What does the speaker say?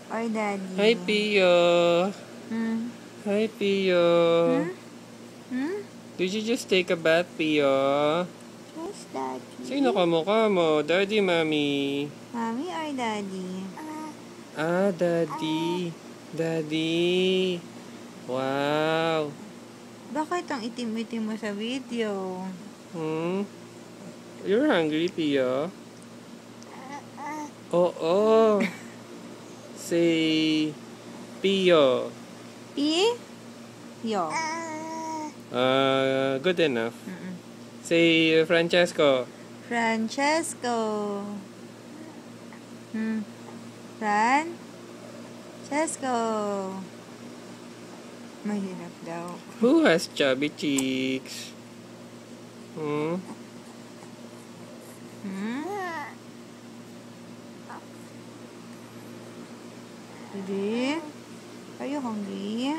Or Daddy? Hi, Pio. Hmm? Hi, Pio. Hmm? Hmm? Did you just take a bath, Pio? Yes, Daddy. Sino kamukha mo? Daddy, Mommy? Mommy or Daddy? Ah, Daddy. Daddy. Wow. Bakit ang itim-itim mo sa video? Hmm? You're hungry, Pio? Oo. Say, Pio. Yo. Good enough. Mm-mm. Say, Francesco. Francesco. Francesco. Mahirap daw. Who has chubby cheeks? Hmm? Hmm? Daddy? Are you hungry?